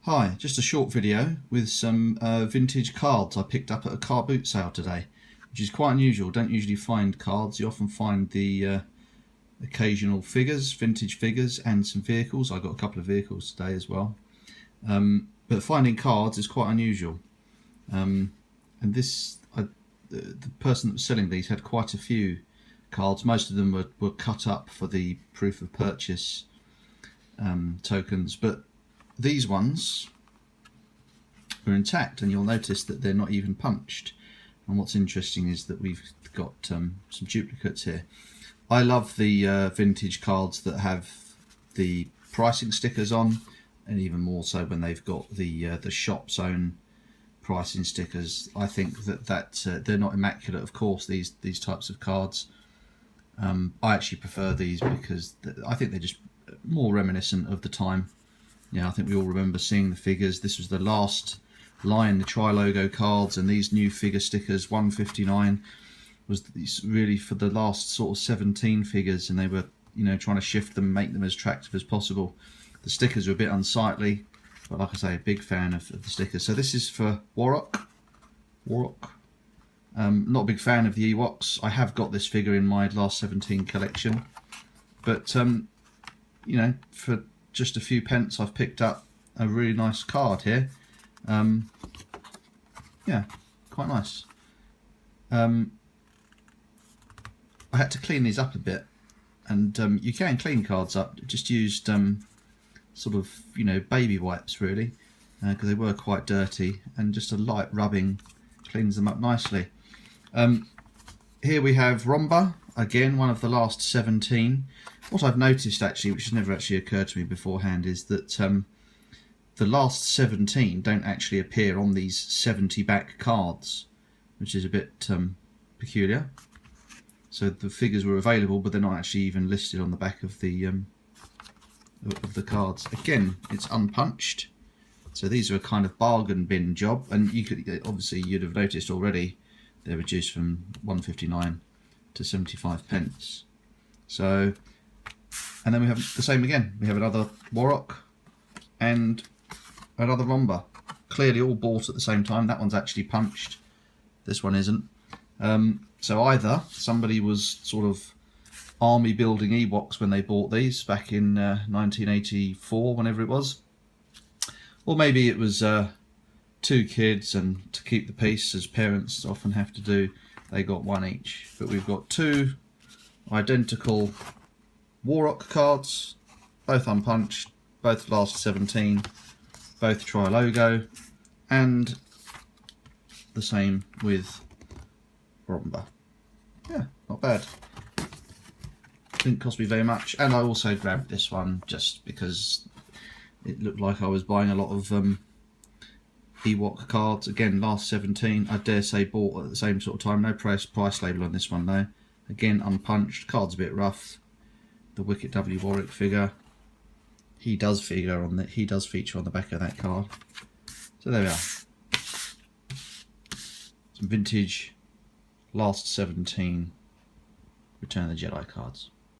Hi, just a short video with some vintage cards I picked up at a car boot sale today, which is quite unusual. Don't usually find cards. You often find the occasional figures, vintage figures, and some vehicles. I got a couple of vehicles today as well. But finding cards is quite unusual. And this, the person that was selling these had quite a few cards. Most of them were cut up for the proof of purchase tokens, but these ones are intact, and you'll notice that they're not even punched. And what's interesting is that we've got some duplicates here. I love the vintage cards that have the pricing stickers on, and even more so when they've got the shop's own pricing stickers. I think that they're not immaculate, of course, these types of cards. I actually prefer these because I think they're just more reminiscent of the time. Yeah, I think we all remember seeing the figures. This was the last line, the tri-logo cards, and these new figure stickers, 159, was really for the last sort of 17 figures, and they were, trying to shift them, make them as attractive as possible. The stickers are a bit unsightly, but like I say, a big fan of the stickers. So this is for Warrock. Not a big fan of the Ewoks. I have got this figure in my last 17 collection, but for just a few pence I've picked up a really nice card here. Yeah, quite nice. I had to clean these up a bit, and you can clean cards up. Just used sort of baby wipes really, because they were quite dirty, and just a light rubbing cleans them up nicely. Here we have Romba, again one of the last 17. What I've noticed actually, which has never actually occurred to me beforehand, is that the last 17 don't actually appear on these 70 back cards, which is a bit peculiar. So the figures were available, but they're not actually even listed on the back of the cards. Again, it's unpunched, so these are a kind of bargain bin job, and you could obviously you'd have noticed already they're reduced from 159 to 75 pence. So, and then we have the same again. We have another Warrock and another Romba. Clearly all bought at the same time. That one's actually punched. This one isn't. So either somebody was sort of army building Ewoks when they bought these back in 1984, whenever it was, or maybe it was two kids, and to keep the peace, as parents often have to do, they got one each. But we've got two identical Warrock cards, both unpunched, both last 17, both tri-logo, and the same with Romba. Yeah, not bad. Didn't cost me very much, and I also grabbed this one just because it looked like I was buying a lot of Ewok cards. Again, last 17, I dare say bought at the same sort of time. No price label on this one though. Again, unpunched. Card's a bit rough. The Wicket W Warwick figure. He does feature on the back of that card. So there we are. Some vintage last 17 Return of the Jedi cards.